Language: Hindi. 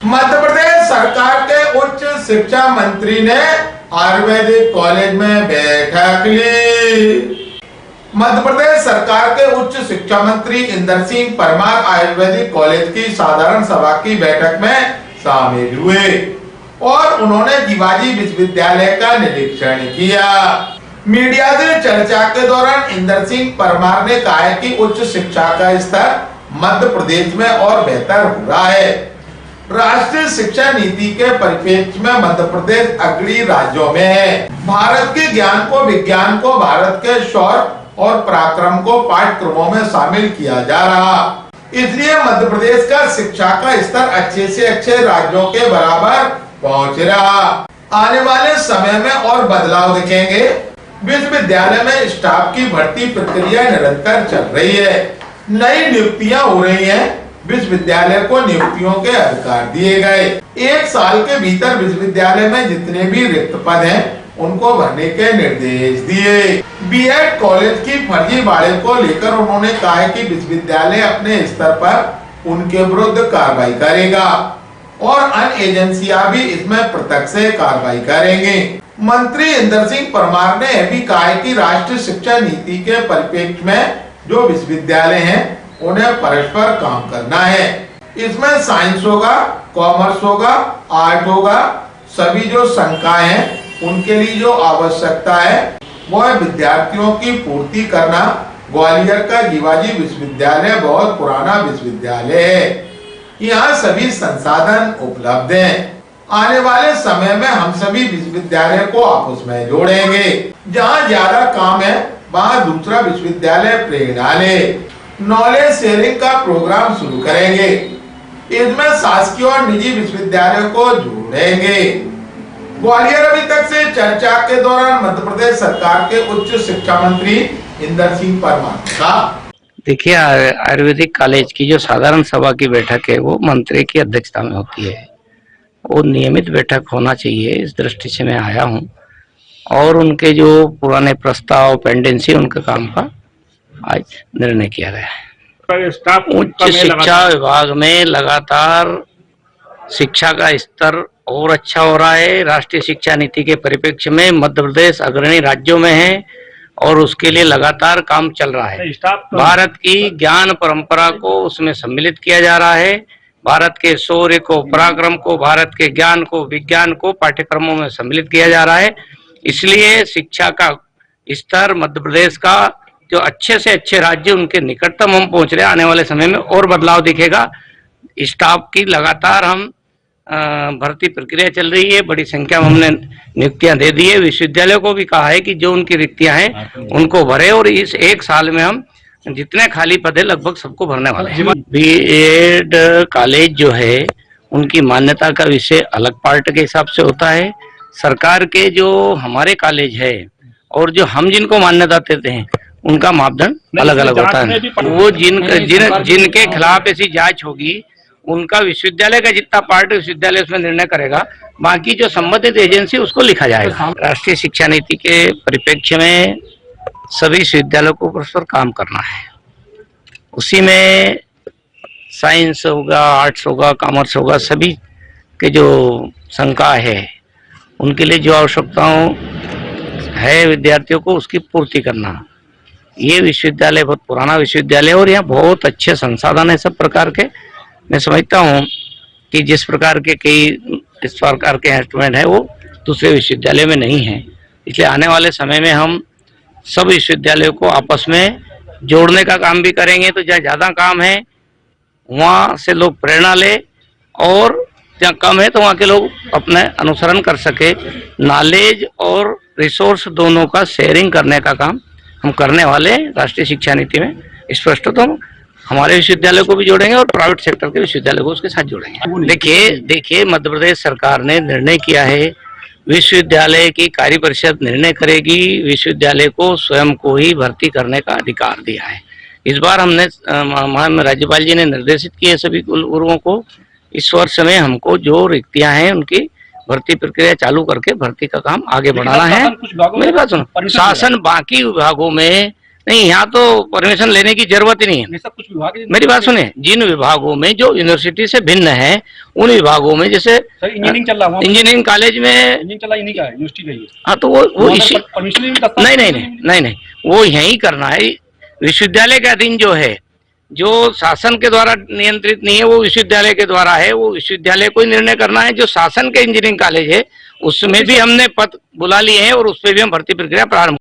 मध्य प्रदेश सरकार के उच्च शिक्षा मंत्री ने आयुर्वेदिक कॉलेज में बैठक ली। मध्य प्रदेश सरकार के उच्च शिक्षा मंत्री इंदर सिंह परमार आयुर्वेदिक कॉलेज की साधारण सभा की बैठक में शामिल हुए और उन्होंने जीवाजी विश्वविद्यालय का निरीक्षण किया। मीडिया से चर्चा के दौरान इंदर सिंह परमार ने कहा है कि उच्च शिक्षा का स्तर मध्य प्रदेश में और बेहतर हो रहा है। राष्ट्रीय शिक्षा नीति के परिप्रेक्ष्य में मध्य प्रदेश अग्रणी राज्यों में है। भारत के ज्ञान को, विज्ञान को, भारत के शौर्य और पराक्रम को पाठ्यक्रमों में शामिल किया जा रहा, इसलिए मध्य प्रदेश का शिक्षा का स्तर अच्छे से अच्छे राज्यों के बराबर पहुंच रहा। आने वाले समय में और बदलाव दिखेंगे। विश्वविद्यालय में स्टाफ की भर्ती प्रक्रिया निरंतर चल रही है, नई नियुक्तियां हो रही हैं। विश्वविद्यालय को नियुक्तियों के अधिकार दिए गए। 1 साल के भीतर विश्वविद्यालय में जितने भी रिक्त पद हैं उनको भरने के निर्देश दिए। बीएड कॉलेज की फर्जीवाड़े को लेकर उन्होंने कहा है कि विश्वविद्यालय अपने स्तर पर उनके विरुद्ध कार्रवाई करेगा और अन्य एजेंसियां भी इसमें प्रत्यक्ष से कार्रवाई करेंगे। मंत्री इंदर सिंह परमार ने यह भी कहा है कि राष्ट्रीय शिक्षा नीति के परिप्रेक्ष्य में जो विश्वविद्यालय हैं उन्हें परस्पर काम करना है। इसमें साइंस होगा, कॉमर्स होगा, आर्ट होगा। सभी जो शंकाएं हैं उनके लिए जो आवश्यकता है वो है विद्यार्थियों की पूर्ति करना। ग्वालियर का जीवाजी विश्वविद्यालय बहुत पुराना विश्वविद्यालय है, यहाँ सभी संसाधन उपलब्ध हैं। आने वाले समय में हम सभी विश्वविद्यालय को आपस में जोड़ेंगे। जहाँ ज्यादा काम है वहाँ दूसरा विश्वविद्यालय प्रेरणा ले नॉलेज शेयरिंग का प्रोग्राम शुरू करेंगे। इसमें शासकीय और निजी विश्वविद्यालयों को जोड़ेंगे। ग्वालियर अभी तक से चर्चा के दौरान मध्य प्रदेश सरकार के उच्च शिक्षा मंत्री इंदर सिंह परमार का। देखिए, आयुर्वेदिक कॉलेज की जो साधारण सभा की बैठक है वो मंत्री की अध्यक्षता में होती है। वो नियमित बैठक होना चाहिए, इस दृष्टि से मैं आया हूँ। और उनके जो पुराने प्रस्ताव पेंडेंसी उनके काम का आज निर्णय किया गया है। उच्च शिक्षा विभाग में लगातार शिक्षा का स्तर और अच्छा हो रहा है। राष्ट्रीय शिक्षा नीति के परिप्रेक्ष्य में मध्य प्रदेश अग्रणी राज्यों में है और उसके लिए लगातार काम चल रहा है। भारत की ज्ञान परंपरा को उसमें सम्मिलित किया जा रहा है। भारत के शौर्य को, पराक्रम को, भारत के ज्ञान को, विज्ञान को पाठ्यक्रमों में सम्मिलित किया जा रहा है। इसलिए शिक्षा का स्तर मध्य प्रदेश का जो अच्छे से अच्छे राज्य उनके निकटतम हम पहुंच रहे हैं। आने वाले समय में और बदलाव दिखेगा। स्टाफ की लगातार हम भर्ती प्रक्रिया चल रही है। बड़ी संख्या में हमने नियुक्तियां दे दी है। विश्वविद्यालयों को भी कहा है कि जो उनकी रिक्तियां हैं उनको भरे और इस 1 साल में हम जितने खाली पद है लगभग सबको भरने वाले हैं। बीएड कॉलेज जो है उनकी मान्यता का विषय अलग पार्ट के हिसाब से होता है। सरकार के जो हमारे कॉलेज है और जो हम जिनको मान्यता देते हैं उनका मापदंड अलग अलग होता है। वो जिनके खिलाफ ऐसी जांच होगी उनका विश्वविद्यालय का जितना पार्ट विश्वविद्यालय उसमें निर्णय करेगा, बाकी जो संबंधित एजेंसी उसको लिखा जाएगा। राष्ट्रीय शिक्षा नीति के परिप्रेक्ष्य में सभी विश्वविद्यालयों को परस्पर काम करना है। उसी में साइंस होगा, आर्ट्स होगा, कॉमर्स होगा, सभी के जो शंका है उनके लिए जो आवश्यकताओं है विद्यार्थियों को उसकी पूर्ति करना। ये विश्वविद्यालय बहुत पुराना विश्वविद्यालय है और यहाँ बहुत अच्छे संसाधन है सब प्रकार के। मैं समझता हूँ कि जिस प्रकार के कई इस प्रकार के इंस्ट्रूमेंट है वो दूसरे विश्वविद्यालय में नहीं है। इसलिए आने वाले समय में हम सब विश्वविद्यालयों को आपस में जोड़ने का काम भी करेंगे। तो जहाँ ज़्यादा काम है वहाँ से लोग प्रेरणा ले और जहाँ कम है तो वहाँ के लोग अपने अनुसरण कर सके। नॉलेज और रिसोर्स दोनों का शेयरिंग करने का काम हम करने वाले राष्ट्रीय शिक्षा नीति में स्पष्ट। तो हमारे विश्वविद्यालय को भी जोड़ेंगे और प्राइवेट सेक्टर के विश्वविद्यालय को उसके साथ जोड़ेंगे। देखिए मध्य प्रदेश सरकार ने निर्णय किया है, विश्वविद्यालय की कार्य परिषद निर्णय करेगी। विश्वविद्यालय को स्वयं को ही भर्ती करने का अधिकार दिया है। इस बार हमने माननीय राज्यपाल जी ने निर्देशित किए सभी कुलगुरुओं को इस वर्ष में हमको जो रिक्तियां हैं उनकी भर्ती प्रक्रिया चालू करके भर्ती का काम आगे बढ़ाना है। मेरी बात सुनो, शासन बाकी विभागों में नहीं, यहाँ तो परमिशन लेने की जरूरत ही नहीं है। ये सब कुछ विभाग है? मेरी बात सुने, जिन विभागों में जो यूनिवर्सिटी से भिन्न है, उन विभागों में जैसे सर इंजीनियरिंग चल रहा है, इंजीनियरिंग कॉलेज में, इंजीनियरिंग चल रहा है, इन्हीं का है, यूनिवर्सिटी का ही है। हाँ तो वो इसी परमिशन नहीं, वो यही करना है। विश्वविद्यालय के अधीन जो है, जो शासन के द्वारा नियंत्रित नहीं है, वो विश्वविद्यालय के द्वारा है। वो विश्वविद्यालय को ही निर्णय करना है। जो शासन के इंजीनियरिंग कॉलेज है, उसमें भी हमने पद बुला लिए हैं और उस पर भी हम भर्ती प्रक्रिया प्रारंभ